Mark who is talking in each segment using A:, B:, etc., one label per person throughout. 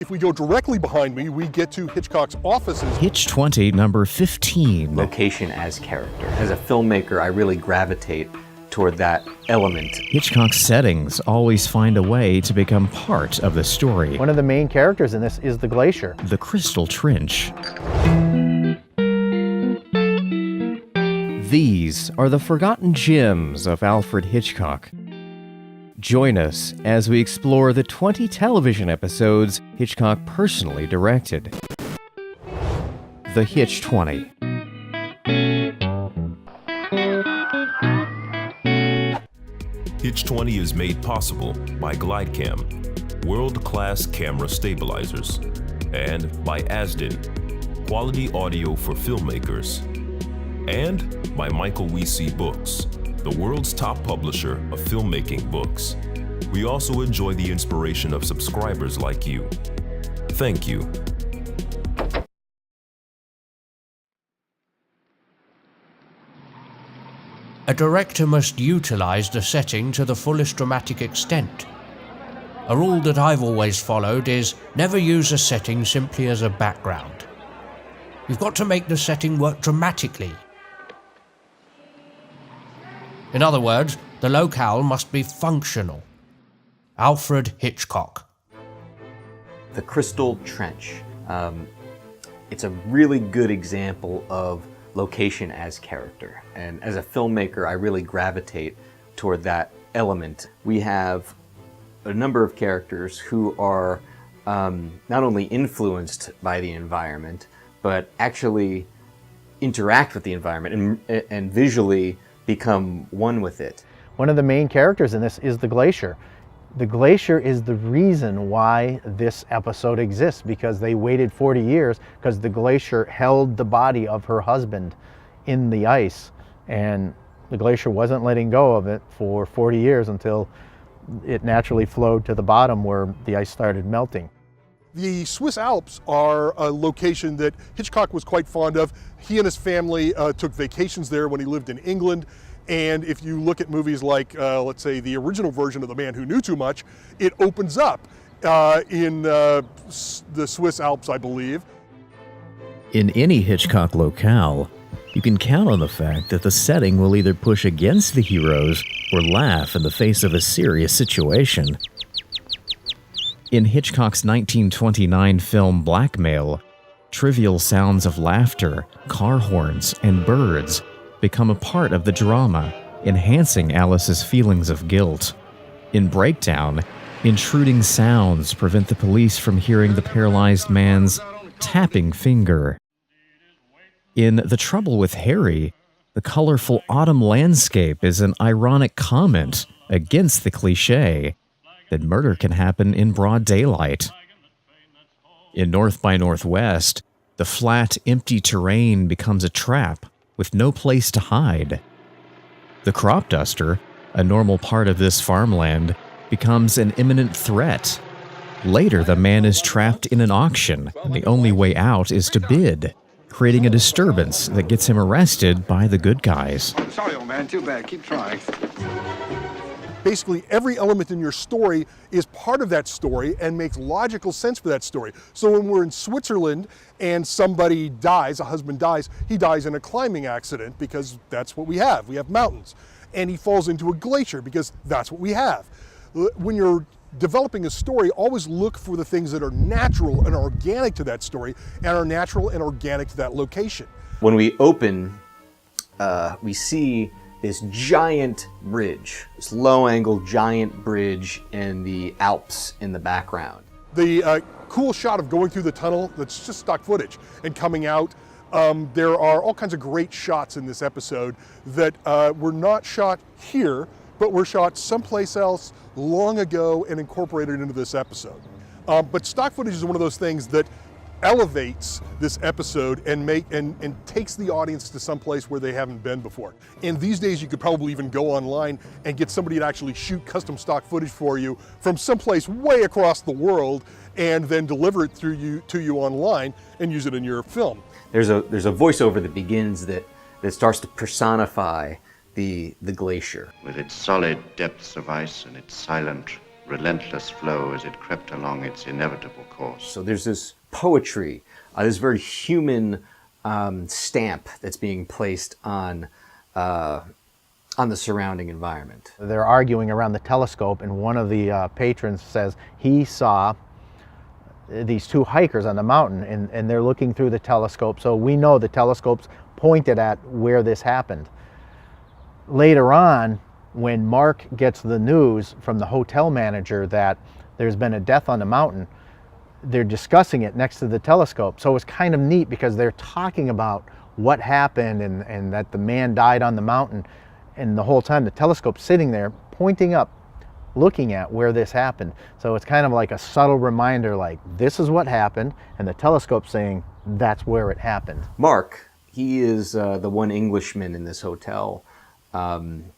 A: If we go directly behind me, we get to Hitchcock's offices.
B: Hitch20 number 15.
C: Location as character. As a filmmaker, I really gravitate toward that element.
B: Hitchcock's settings always find a way to become part of the story.
D: One of the main characters in this is the Glacier.
B: The Crystal Trench. These are the forgotten gems of Alfred Hitchcock. Join us as we explore the 20 television episodes Hitchcock personally directed. The Hitch20.
E: Hitch20 is made possible by GlideCam, world-class camera stabilizers, and by Asden, quality audio for filmmakers, and by Michael Weesey Books, the world's top publisher of filmmaking books. We also enjoy the inspiration of subscribers like you. Thank you.
F: A director must utilize the setting to the fullest dramatic extent. A rule that I've always followed is never use a setting simply as a background. You've got to make the setting work dramatically. In other words, the locale must be functional. Alfred Hitchcock.
C: The Crystal Trench. It's a really good example of location as character. And as a filmmaker, I really gravitate toward that element. We have a number of characters who are not only influenced by the environment, but actually interact with the environment and visually become one with it.
D: One of the main characters in this is the Glacier. The Glacier is the reason why this episode exists, because they waited 40 years because the Glacier held the body of her husband in the ice, and the Glacier wasn't letting go of it for 40 years until it naturally flowed to the bottom where the ice started melting.
A: The Swiss Alps are a location that Hitchcock was quite fond of. He and his family took vacations there when he lived in England. And if you look at movies like, let's say, the original version of The Man Who Knew Too Much, it opens up in the Swiss Alps, I believe.
B: In any Hitchcock locale, you can count on the fact that the setting will either push against the heroes or laugh in the face of a serious situation. In Hitchcock's 1929 film Blackmail, trivial sounds of laughter, car horns, and birds become a part of the drama, enhancing Alice's feelings of guilt. In Breakdown, intruding sounds prevent the police from hearing the paralyzed man's tapping finger. In The Trouble with Harry, the colorful autumn landscape is an ironic comment against the cliché that murder can happen in broad daylight. In North by Northwest, the flat, empty terrain becomes a trap with no place to hide. The crop duster, a normal part of this farmland, becomes an imminent threat. Later, the man is trapped in an auction, and the only way out is to bid, creating a disturbance that gets him arrested by the good guys.
G: Sorry, old man, too bad. Keep trying.
A: Basically, every element in your story is part of that story and makes logical sense for that story. So when we're in Switzerland and somebody dies, a husband dies, he dies in a climbing accident because that's what we have. We have mountains. And he falls into a glacier because that's what we have. When you're developing a story, always look for the things that are natural and organic to that story and are natural and organic to that location.
C: When we open, we see this giant bridge, this low-angle giant bridge in the Alps in the background.
A: The cool shot of going through the tunnel, that's just stock footage, and coming out, there are all kinds of great shots in this episode that were not shot here, but were shot someplace else long ago and incorporated into this episode. But stock footage is one of those things that elevates this episode and takes the audience to some place where they haven't been before. And these days you could probably even go online and get somebody to actually shoot custom stock footage for you from someplace way across the world and then deliver it to you online and use it in your film.
C: There's a voiceover that begins that starts to personify the glacier.
H: With its solid depths of ice and its silent, relentless flow as it crept along its inevitable course.
C: So there's this poetry, this very human stamp that's being placed on the surrounding environment.
D: They're arguing around the telescope, and one of the patrons says he saw these two hikers on the mountain, and they're looking through the telescope, so we know the telescope's pointed at where this happened. Later on, when Mark gets the news from the hotel manager that there's been a death on the mountain, they're discussing it next to the telescope. So it's kind of neat because they're talking about what happened and that the man died on the mountain, and the whole time the telescope's sitting there pointing up, looking at where this happened. So it's kind of like a subtle reminder, like, this is what happened, and the telescope saying that's where it happened.
C: Mark, he is the one Englishman in this hotel, and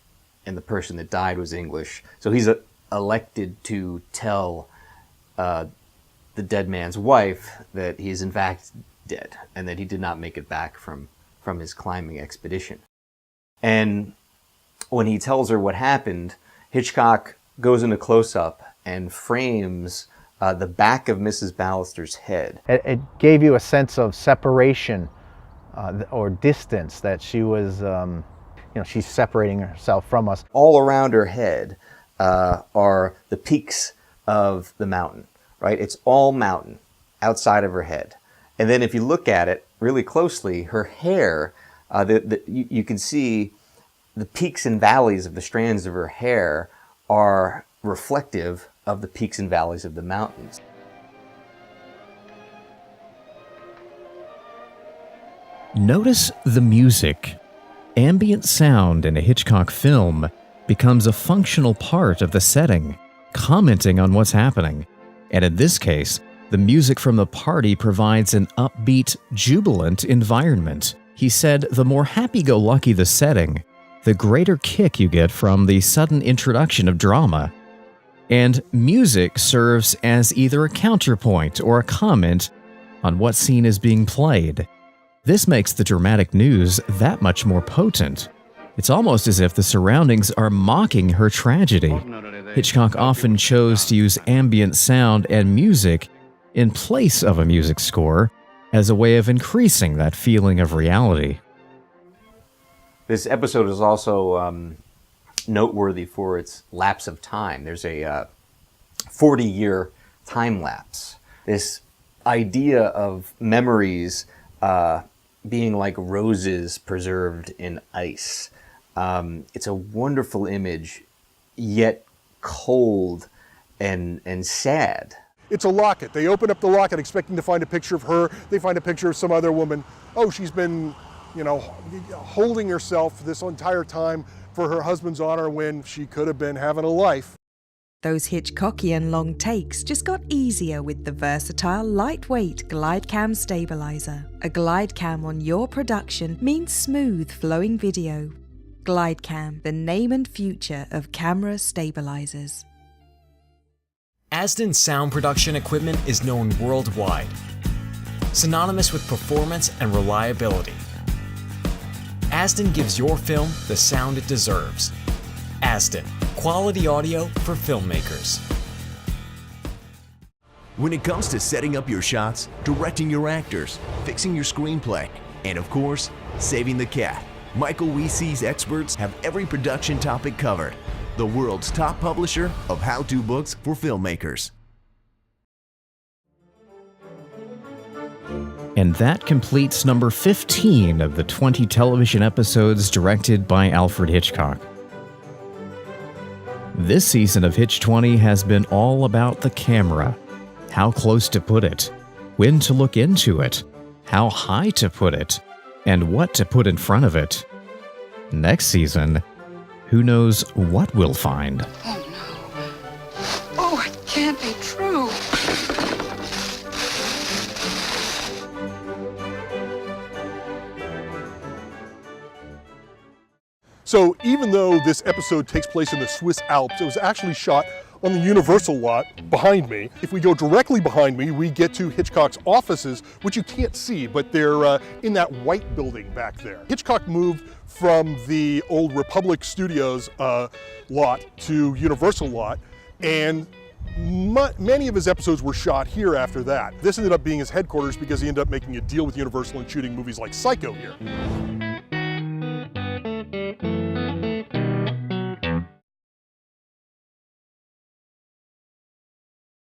C: the person that died was English. So he's elected to tell the dead man's wife that he is in fact dead, and that he did not make it back from his climbing expedition. And when he tells her what happened, Hitchcock goes into close-up and frames the back of Mrs. Ballister's head.
D: It gave you a sense of separation or distance, that she was, she's separating herself from us.
C: All around her head are the peaks of the mountain, right? It's all mountain outside of her head. And then if you look at it really closely, her hair, you can see the peaks and valleys of the strands of her hair are reflective of the peaks and valleys of the mountains.
B: Notice the music. Ambient sound in a Hitchcock film becomes a functional part of the setting, commenting on what's happening. And in this case, the music from the party provides an upbeat, jubilant environment. He said the more happy-go-lucky the setting, the greater kick you get from the sudden introduction of drama. And music serves as either a counterpoint or a comment on what scene is being played. This makes the dramatic news that much more potent. It's almost as if the surroundings are mocking her tragedy. Hitchcock often chose to use ambient sound and music in place of a music score as a way of increasing that feeling of reality.
C: This episode is also noteworthy for its lapse of time. There's a 40-year time lapse. This idea of memories being like roses preserved in ice. It's a wonderful image, yet cold and sad.
A: It's a locket. They open up the locket expecting to find a picture of her. They find a picture of some other woman. Oh, she's been, holding herself this entire time for her husband's honor when she could have been having a life.
I: Those Hitchcockian long takes just got easier with the versatile, lightweight GlideCam stabilizer. A GlideCam on your production means smooth, flowing video. GlideCam, the name and future of camera stabilizers.
J: Asden sound production equipment is known worldwide, synonymous with performance and reliability. Asden gives your film the sound it deserves. Asden, quality audio for filmmakers.
K: When it comes to setting up your shots, directing your actors, fixing your screenplay, and of course, saving the cat, Michael Weesey's experts have every production topic covered. The world's top publisher of how-to books for filmmakers.
B: And that completes number 15 of the 20 television episodes directed by Alfred Hitchcock. This season of Hitch20 has been all about the camera. How close to put it, when to look into it, how high to put it, and what to put in front of it. Next season, who knows what we'll find.
L: Oh no. Oh, it can't be true.
A: So even though this episode takes place in the Swiss Alps, it was actually shot on the Universal lot behind me. If we go directly behind me, we get to Hitchcock's offices, which you can't see, but they're in that white building back there. Hitchcock moved from the old Republic Studios lot to Universal lot, and Many of his episodes were shot here after that. This ended up being his headquarters because he ended up making a deal with Universal and shooting movies like Psycho here.